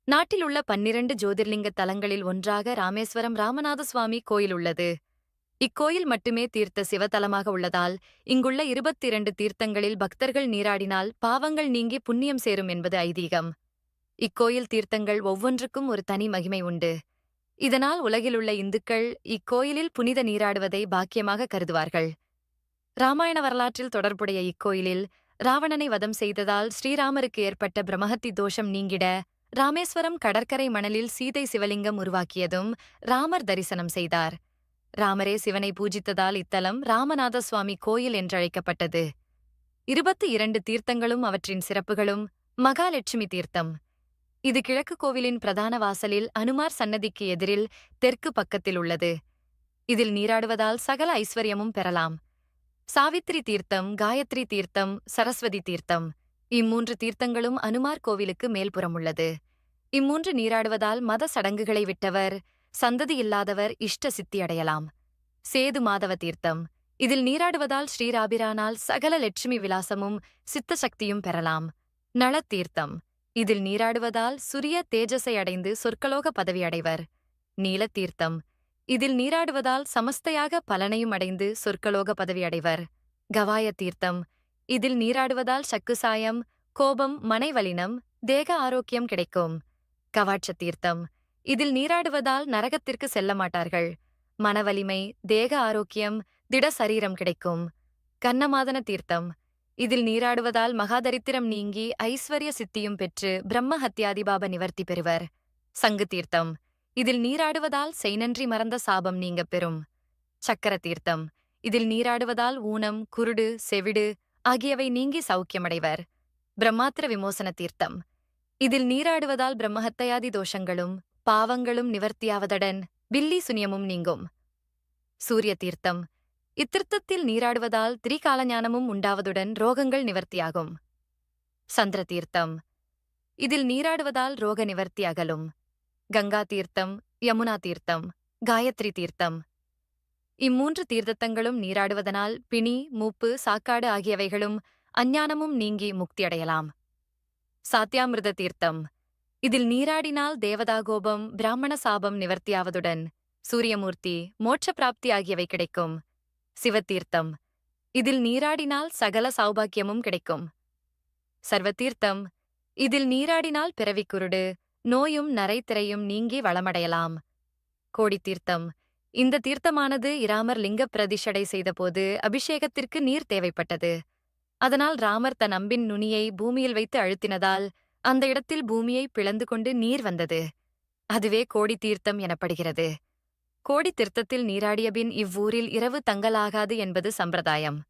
நாட்டிலுள்ள 12 ஜோதிர்லிங்க தலங்களில் ஒன்றாக ராமேஸ்வரம் ராமநாத சுவாமி கோயில் உள்ளது. இக்கோயில் மட்டுமே தீர்த்த சிவத்தலமாக உள்ளதால் இங்குள்ள 22 தீர்த்தங்களில் பக்தர்கள் நீராடினால் பாவங்கள் நீங்கி புண்ணியம் சேரும் என்பது ஐதீகம். இக்கோயில் தீர்த்தங்கள் ஒவ்வொன்றுக்கும் ஒரு தனி மகிமை உண்டு. இதனால் உலகிலுள்ள இந்துக்கள் இக்கோயிலில் புனித நீராடுவதை பாக்கியமாக கருதுவார்கள். ராமாயண வரலாற்றில் தொடர்புடைய இக்கோயிலில் ராவணனை வதம் செய்ததால் ஸ்ரீராமருக்கு ஏற்பட்ட பிரம்மஹத்தி தோஷம் நீங்கிட ராமேஸ்வரம் கடற்கரை மணலில் சீதை சிவலிங்கம் உருவாக்கியதும் ராமர் தரிசனம் செய்தார். ராமரே சிவனை பூஜித்ததால் இத்தலம் ராமநாத சுவாமி கோயில் என்றழைக்கப்பட்டது. 22 தீர்த்தங்களும் அவற்றின் சிறப்புகளும். மகாலட்சுமி தீர்த்தம். இது கிழக்கு கோவிலின் பிரதான வாசலில் அனுமார் சன்னதிக்கு எதிரில் தெற்கு பக்கத்தில் உள்ளது. இதில் நீராடுவதால் சகல ஐஸ்வர்யமும் பெறலாம். சாவித்திரி தீர்த்தம், காயத்ரி தீர்த்தம், சரஸ்வதி தீர்த்தம். இம்மூன்று தீர்த்தங்களும் அனுமார் கோவிலுக்கு மேல்புறம் உள்ளது. இம்மூன்று நீராடுவதால் மத சடங்குகளை விட்டவர், சந்ததி இல்லாதவர் இஷ்ட சித்தி அடையலாம். சேது மாதவ தீர்த்தம். இதில் நீராடுவதால் ஸ்ரீராபிரானால் சகல லட்சுமி விலாசமும் சித்த சக்தியும் பெறலாம். நள தீர்த்தம். இதில் நீராடுவதால் சுரிய தேஜஸை அடைந்து சொர்க்கலோக பதவி அடைவர். நீல தீர்த்தம். இதில் நீராடுவதால் சமஸ்தையாக பலனையும் அடைந்து சொர்க்கலோக பதவி அடைவர். கவாய தீர்த்தம். இதில் நீராடுவதால் சக்குசாயம், கோபம், மனைவலினம், தேக ஆரோக்கியம் கிடைக்கும். கவாட்ச தீர்த்தம். இதில் நீராடுவதால் நரகத்திற்கு செல்ல மாட்டார்கள். மனவலிமை, தேக ஆரோக்கியம், திட சரீரம் கிடைக்கும். கன்னமாதன தீர்த்தம். இதில் நீராடுவதால் மகாதரித்திரம் நீங்கி ஐஸ்வர்ய சித்தியும் பெற்று பிரம்ம ஹத்யாதிபாப நிவர்த்தி பெறுவர். சங்கு தீர்த்தம். இதில் நீராடுவதால் செய்நன்றி மறந்த சாபம் நீங்கப் பெறும். சக்கர தீர்த்தம். இதில் நீராடுவதால் ஊனம், குருடு, செவிடு ஆகியவை நீங்கி சௌக்கியமடைவர். பிரம்மாத்திர விமோசன தீர்த்தம். இதில் நீராடுவதால் பிரம்மஹத்யாதி தோஷங்களும் பாவங்களும் நிவர்த்தியாவதுடன் பில்லி சுனியமும் நீங்கும். சூரிய தீர்த்தம். இத்தீர்த்தத்தில் நீராடுவதால் திரிகால ஞானமும் உண்டாவதுடன் ரோகங்கள் நிவர்த்தியாகும். சந்திர தீர்த்தம். இதில் நீராடுவதால் ரோக நிவர்த்தி அகலும். கங்கா தீர்த்தம், யமுனா தீர்த்தம், காயத்ரி தீர்த்தம். இம்மூன்று தீர்த்தங்களும் நீராடுவதனால் பிணி, மூப்பு, சாக்காடு ஆகியவைகளும் அஞ்ஞானமும் நீங்கி முக்தியடையலாம். சாத்தியாமிர்த தீர்த்தம். இதில் நீராடினால் தேவதாகோபம், பிராமண சாபம் நிவர்த்தியாவதுடன் சூரியமூர்த்தி, மோட்ச பிராப்தி ஆகியவை கிடைக்கும். சிவதீர்த்தம். இதில் நீராடினால் சகல சௌபாக்கியமும் கிடைக்கும். சர்வதீர்த்தம். இதில் நீராடினால் பிறவிக்குருடு, நோயும் நரைத்திரையும் நீங்கி வளமடையலாம். கோடி தீர்த்தம். இந்த தீர்த்தமானது இராமர் லிங்க பிரதிஷ்டை செய்தபோது அபிஷேகத்திற்கு நீர் தேவைப்பட்டது. அதனால் ராமர் தன் அம்பின் நுனியை பூமியில் வைத்து அழுத்தினதால் அந்த இடத்தில் பூமியை பிளந்து கொண்டு நீர் வந்தது. அதுவே கோடி தீர்த்தம் எனப்படுகிறது. கோடி தீர்த்தத்தில் நீராடியபின் இவ்வூரில் இரவு தங்கலாகாது என்பது சம்பிரதாயம்.